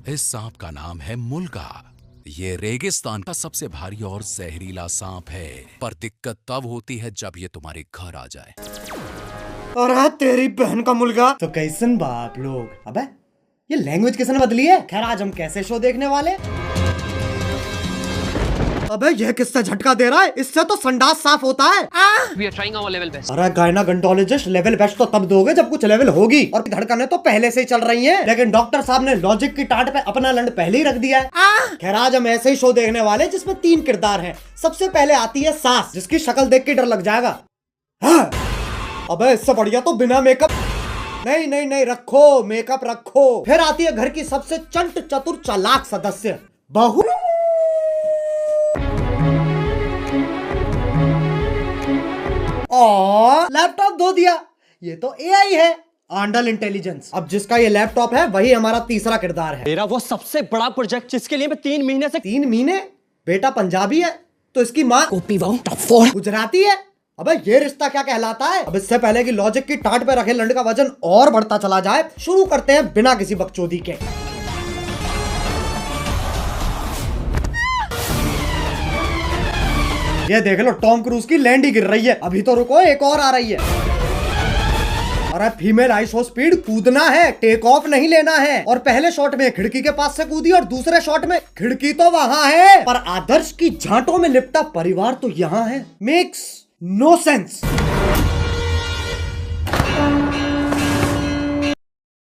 इस सांप का नाम है मुल्गा। ये रेगिस्तान का सबसे भारी और जहरीला सांप है, पर दिक्कत तब होती है जब ये तुम्हारे घर आ जाए। अरे तेरी बहन का मुल्गा। तो कैसन बाप लोग, अबे ये लैंग्वेज किसने बदली है? खैर आज हम कैसे शो देखने वाले? अबे ये किससे झटका दे रहा है? इससे तो संडास साफ होता है। We are trying our level best. अरे गायनाकोलॉजिस्ट लेवल बेस्ट तो तब दोगे जब कुछ लेवल होगी, और धड़कनें तो पहले से ही चल रही हैं। लेकिन डॉक्टर साहब ने लॉजिक की टाट पे अपना लंड पहले ही रख दिया है। खैर आज हम ऐसे ही शो देखने वाले जिसमें 3 किरदार हैं। सबसे पहले आती है सास, जिसकी शक्ल देख के डर लग जाएगा। हाँ। अबे इससे बढ़िया तो बिना मेकअप। नहीं नहीं नहीं, रखो मेकअप रखो। फिर आती है घर की सबसे चंट चतुर चालाक सदस्य, बहू। और लैपटॉप धो दिया। ये तो एआई है, आंडल इंटेलिजेंस। अब जिसका ये लैपटॉप है वही हमारा तीसरा किरदार है। मेरा वो सबसे बड़ा प्रोजेक्ट जिसके लिए मैं 3 महीने से 3 महीने? बेटा पंजाबी है तो इसकी माँ गुजराती है। अबे ये रिश्ता क्या कहलाता है? अब इससे पहले कि लॉजिक की टाट पे रखे लंड का वजन और बढ़ता चला जाए, शुरू करते हैं बिना किसी बकचोदी के। ये देख लो टॉम क्रूज की लैंड ही गिर रही है। अभी तो रुको, एक और आ रही है। अरे फीमेल आइसो स्पीड कूदना है, टेक ऑफ नहीं लेना है। और पहले शॉट में खिड़की के पास से कूदी और दूसरे शॉट में खिड़की तो वहां है पर आदर्श की झांटों में लिपटा परिवार तो यहाँ है। Makes no sense.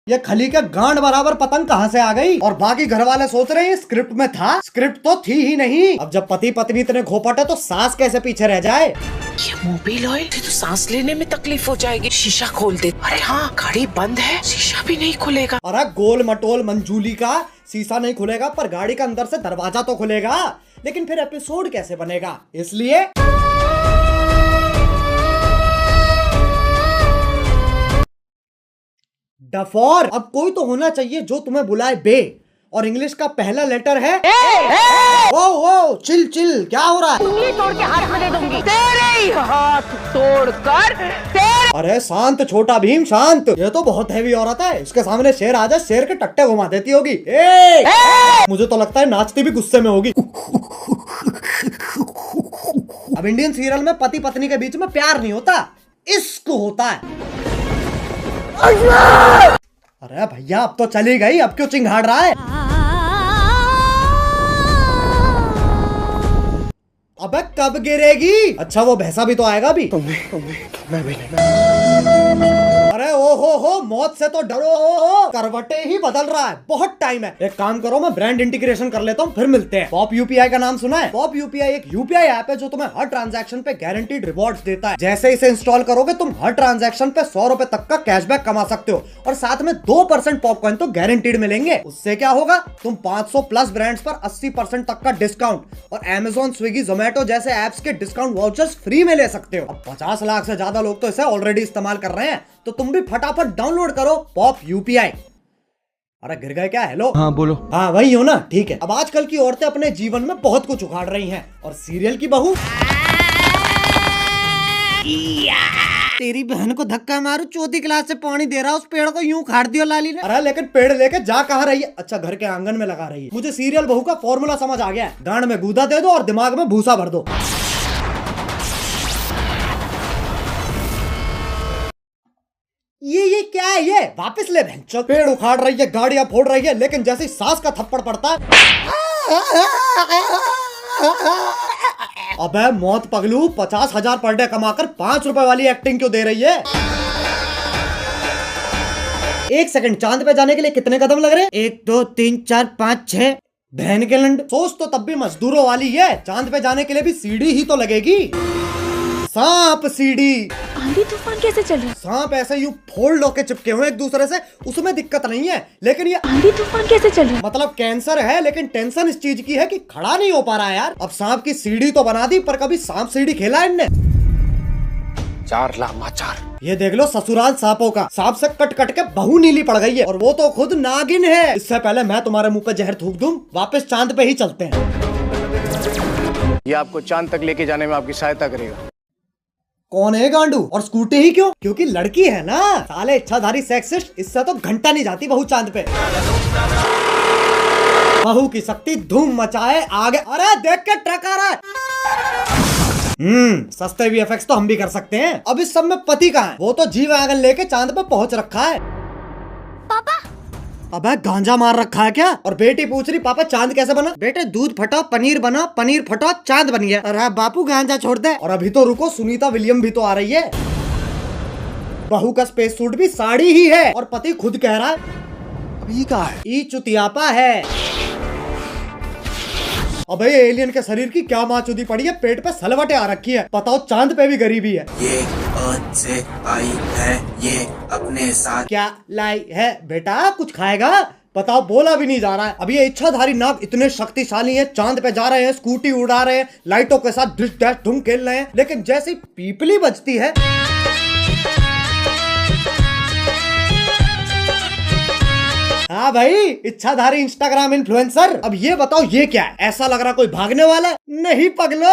ये खली के गांड बराबर पतंग कहां से आ गई? और बाकी घर वाले सोच रहे हैं स्क्रिप्ट में था, स्क्रिप्ट तो थी ही नहीं। अब जब पति पत्नी इतने घोपट है तो सास कैसे पीछे रह जाए? ये मोबिल ऑयल तो सांस लेने में तकलीफ हो जाएगी। शीशा खोल दे। अरे हाँ, गाड़ी बंद है, शीशा भी नहीं खुलेगा। अरे गोल मटोल मंजूली का शीशा नहीं खुलेगा पर गाड़ी का अंदर से दरवाजा तो खुलेगा। लेकिन फिर एपिसोड कैसे बनेगा? इसलिए डफोर। अब कोई तो होना चाहिए जो तुम्हें बुलाए बे, और इंग्लिश का पहला लेटर है ए। ओ चिल चिल, क्या हो रहा है? उंगली तोड़ के हाथ में दे दूंगी। तेरे ही हाथ तोड़कर तेरे। अरे शांत छोटा भीम शांत। ये तो बहुत हैवी औरत है, इसके सामने शेर आ जाए शेर के टट्टे घुमा देती होगी। ए! मुझे तो लगता है नाचती भी गुस्से में होगी। अब इंडियन सीरियल में पति पत्नी के बीच में प्यार नहीं होता, इश्क होता है। अरे भैया अब तो चली गई, अब क्यों चिंघाड़ रहा है? अबे कब गिरेगी? अच्छा वो भैंसा भी तो आएगा अभी। मैं भी नहीं। अरे ओ हो मौत से तो डरो, करवटे ही बदल रहा है, बहुत टाइम है। एक काम करो, मैं ब्रांड इंटीग्रेशन कर लेता हूँ, फिर मिलते हैं। पॉप यूपीआई का नाम सुना है? पॉप यूपीआई एक यूपीआई ऐप है जो तुम्हें हर ट्रांजैक्शन पे गारंटीड रिवॉर्ड्स देता है। जैसे इसे इंस्टॉल करोगे तुम हर ट्रांजैक्शन पे 100 रुपए तक का कैशबैक कमा सकते हो, और साथ में 2% पॉपकॉइन तो गारंटीड मिलेंगे। उससे क्या होगा, तुम 500 प्लस ब्रांड्स पर 80% तक का डिस्काउंट और अमेजोन स्विगी जोमेटो जैसे एप्स के डिस्काउंट वाउचर्स फ्री में ले सकते हो। अब 50 लाख से ज्यादा लोग तो इसे ऑलरेडी इस्तेमाल कर रहे हैं, तो तुम भी फटाफट डाउनलोड करो पॉप यूपीआई। अरे गिर गए क्या? हेलो हाँ बोलो। हाँ वही हो ना, ठीक है। अब आजकल की औरतें अपने जीवन में बहुत कुछ उखाड़ रही हैं, और सीरियल की बहू तेरी बहन को धक्का मारू, चौथी क्लास से पानी दे रहा, उस पेड़ को यूं उखाड़ दियो लाली ने। अरे लेकिन पेड़ लेके जा कहाँ रही है? अच्छा घर के आंगन में लगा रही है। मुझे सीरियल बहू का फॉर्मूला समझ आ गया है, गांड में गूदा दे दो और दिमाग में भूसा भर दो। ये क्या है? ये वापस ले बहन। पेड़ उखाड़ रही है, गाड़ियां फोड़ रही है, लेकिन जैसे सास का थप्पड़ पड़ता है, अबे मौत पगलू, 50,000 पर डे कमाकर 5 रुपए वाली एक्टिंग क्यों दे रही है? 1 सेकंड, चांद पे जाने के लिए कितने कदम लग रहे हैं? 1 2 3 4 5 6। बहन के लंड, सोच तो तब भी मजदूरों वाली है। चांद पे जाने के लिए भी सीढ़ी ही तो लगेगी। सांप सीढ़ी। आंधी तूफान कैसे चल रही है? सांप ऐसे यूं फोल्ड होके चिपके हुए एक दूसरे से, उसमें दिक्कत नहीं है, लेकिन ये आंधी तूफान कैसे चल रही है? मतलब कैंसर है, लेकिन टेंशन इस चीज की है कि खड़ा नहीं हो पा रहा है यार। अब सांप की सीढ़ी तो बना दी, पर कभी सांप सीढ़ी खेला इनने? 4 लामाचार। ये देख लो ससुराल सांपों का। सांप से कट कट के बहू नीली पड़ गई है, और वो तो खुद नागिन है। इससे पहले मैं तुम्हारे मुंह पे जहर थूक दूं, वापस चांद पे ही चलते हैं। ये आपको चांद तक लेके जाने में आपकी सहायता करेगा। कौन है गांडू? और स्कूटी ही क्यों? क्योंकि लड़की है ना। साले इच्छाधारी सेक्सिस्ट, इससे तो घंटा नहीं जाती बहू चांद पे। बहू की शक्ति धूम मचाए आगे। अरे देख के ट्रक आ रहा है। सस्ते VFX तो हम भी कर सकते हैं। अब इस सब में पति कहाँ है? वो तो जी-वैगन लेके चांद पे पहुंच रखा है। पापा अबे गांजा मार रखा है क्या? और बेटी पूछ रही पापा चांद कैसे बना? बेटे दूध फटा पनीर बना, पनीर फटा चांद बन गया। अरे बापू गांजा छोड़ दे। और अभी तो रुको, सुनीता विलियम भी तो आ रही है। बहू का स्पेस सूट भी साड़ी ही है और पति खुद कह रहा है अभी कहाँ है? ई चुतियापा है। अबे एलियन के शरीर की क्या माचुदी पड़ी है, पेट पे सलवटें आ रखी है। बताओ चांद पे भी गरीबी है। ये अर्थ से आई है, ये अपने साथ क्या लाई है बेटा? कुछ खाएगा? बताओ, बोला भी नहीं जा रहा है। अभी ये इच्छाधारी नाग इतने शक्तिशाली हैं, चांद पे जा रहे हैं, स्कूटी उड़ा रहे हैं, लाइटों के साथ डिश डैश धूम खेल रहे हैं, लेकिन जैसे ही पीपली बजती है हाँ भाई, इच्छाधारी इंस्टाग्राम इन्फ्लुएंसर। अब ये बताओ ये क्या है? ऐसा लग रहा कोई भागने वाला है। नहीं पगलो।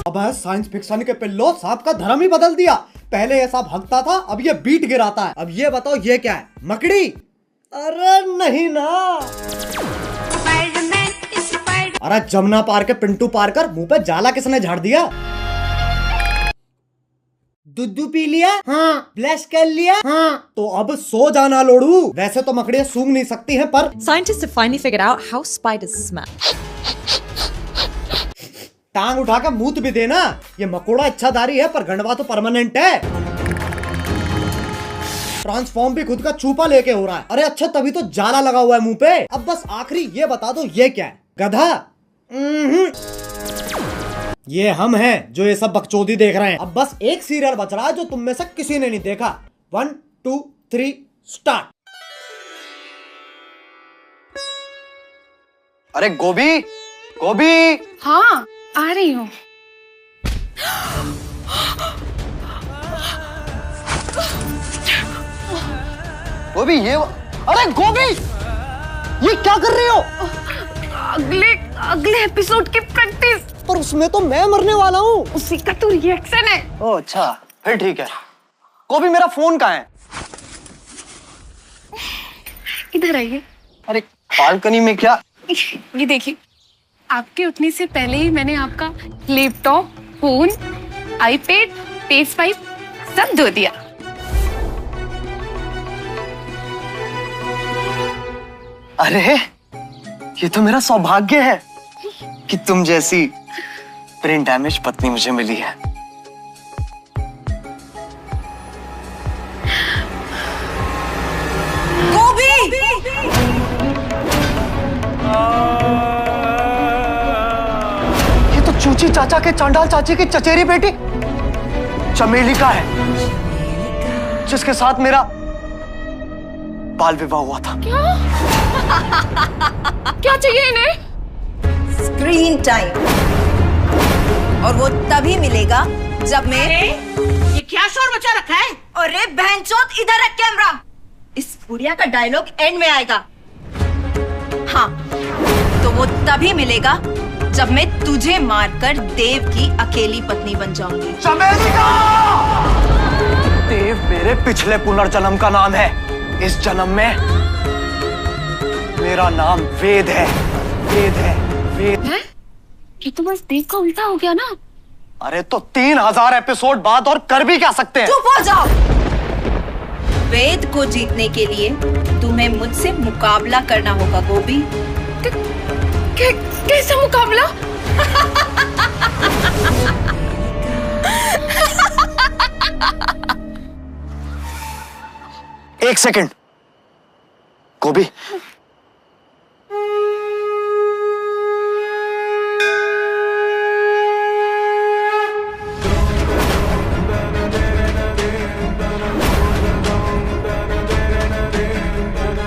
अब साइंस फिक्शन के पिल्लो सांप का धर्म ही बदल दिया। पहले ये सांप भगता था, अब ये बीट गिराता है। अब ये बताओ ये क्या है? मकड़ी? अरे नहीं ना। अरे जमुना पार के पिंटू पारकर मुंह पे जाला किसने झाड़ दिया? दूध पी लिया? हाँ। ब्लश कर लिया? हाँ। तो अब सो जाना लोड़ू। वैसे तो मकड़ियाँ सूंघ नहीं सकती हैं, पर Scientists have finally figured out how spiders smell. टांग उठा के मूत भी देना। ये मकोड़ा इच्छाधारी है, पर गंडवा तो परमानेंट है। ट्रांसफॉर्म भी खुद का चूपा लेके हो रहा है। अरे अच्छा, तभी तो जाला लगा हुआ है मुंह पे। अब बस आखिरी ये बता दो ये क्या है? गधा? ये हम हैं जो ये सब बकचोदी देख रहे हैं। अब बस एक सीरियल बच रहा है जो तुम में से किसी ने नहीं देखा। 1 2 3 स्टार्ट। अरे गोभी, गोभी। हाँ आ रही हूँ। गोभी ये, अरे गोभी ये क्या कर रही हो? अगले एपिसोड की प्रैक्टिस। पर उसमें तो मैं मरने वाला हूँ। उसी का तो रिएक्शन है। ओह अच्छा, फिर ठीक है। गोभी मेरा फोन कहाँ है? इधर आइए। अरे बालकनी में क्या? ये देखिए, आपके उठने से पहले ही मैंने आपका लैपटॉप, फोन, आईपैड, PS5 सब धो दिया। अरे ये तो मेरा सौभाग्य है कि तुम जैसी ब्रेन डैमेज पत्नी मुझे मिली है। गोभी! ये तो चूची चाचा के चांडाल चाची की चचेरी बेटी चमेली का है, जिसके साथ मेरा बाल विवाह हुआ था। क्या चाहिए इन्हें? स्क्रीन टाइम, और वो तभी मिलेगा जब मैं ये क्या शोर मचा रखा है? अरे बहनचोद, इधर रख कैमरा। इस बुढ़िया का डायलॉग एंड में आएगा। हाँ, तो वो तभी मिलेगा जब मैं तुझे मारकर देव की अकेली पत्नी बन जाऊंगी। चमेलिका! देव मेरे पिछले पुनर्जन्म का नाम है। इस जन्म में मेरा नाम वेद है। वेद है, वेद है? ये तो बस देव का उल्टा हो गया ना। अरे तो 3000 एपिसोड बाद और कर भी क्या सकते हैं? चुप हो जाओ। वेद को जीतने के लिए तुम्हें मुझसे मुकाबला करना होगा गोभी। कैसा मुकाबला? एक सेकंड गोभी,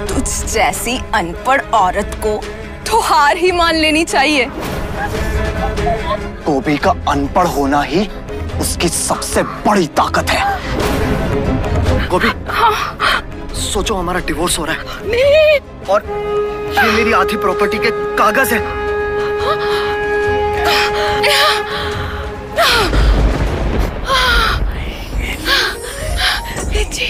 तुझ जैसी अनपढ़ औरत को तो हार ही मान लेनी चाहिए। गोभी का अनपढ़ होना ही उसकी सबसे बड़ी ताकत है। गोभी, सोचो हमारा डिवोर्स हो रहा है। नहीं। और ये मेरी आधी प्रॉपर्टी के कागज है। जी।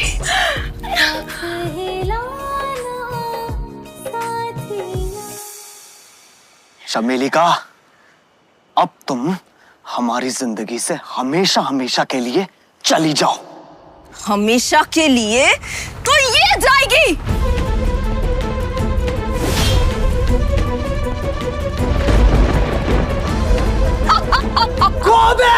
चमेली का, अब तुम हमारी जिंदगी से हमेशा हमेशा के लिए चली जाओ। हमेशा के लिए तो ये जाएगी। गोबे!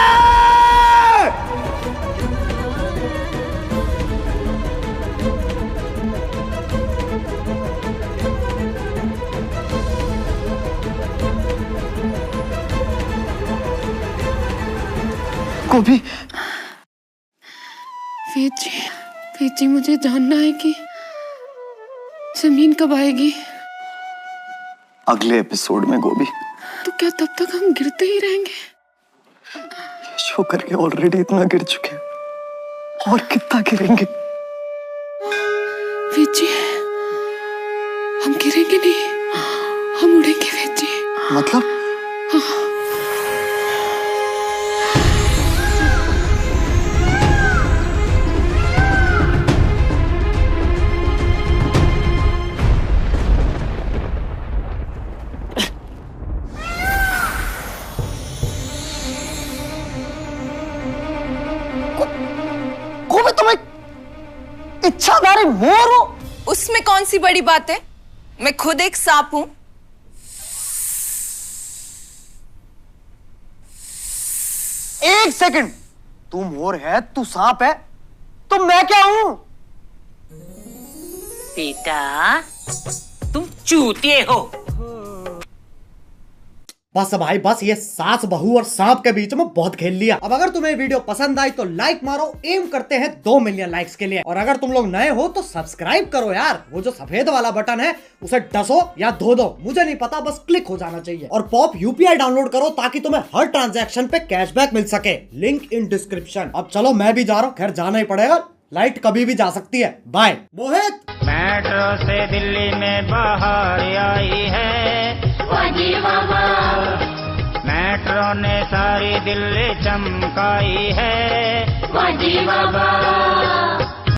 गोभी, वेद जी मुझे जानना है कि जमीन कब आएगी। अगले एपिसोड में गोभी। तो क्या तब तक हम गिरते ही रहेंगे? ये शो करके ऑलरेडी इतना गिर चुके हैं, और कितना गिरेंगे? वेद जी, हम गिरेंगे नहीं, हम उड़ेंगे वेद जी। मतलब? गोभी, तुम एक इच्छाधारी मोर हो। उसमें कौन सी बड़ी बात है? मैं खुद एक सांप हूं। एक सेकंड, तू मोर है, तू सांप है, तो मैं क्या हूं? बेटा, तुम चूतिए हो। बस भाई बस, ये सास बहू और सांप के बीच में बहुत खेल लिया। अब अगर तुम्हें वीडियो पसंद आई तो लाइक मारो, एम करते हैं 2 मिलियन लाइक्स के लिए। और अगर तुम लोग नए हो तो सब्सक्राइब करो यार, वो जो सफेद वाला बटन है उसे डसो या धो दो, मुझे नहीं पता, बस क्लिक हो जाना चाहिए। और पॉप यूपीआई डाउनलोड करो ताकि तुम्हें हर ट्रांजैक्शन पे कैशबैक मिल सके, लिंक इन डिस्क्रिप्शन। अब चलो मैं भी जा रहा हूँ, खैर जाना ही पड़ेगा, लाइट कभी भी जा सकती है। बाय। मोहित, मेट्रो से दिल्ली में बाहर आई है मेट्रो ने सारी दिल्ली चमकाई है।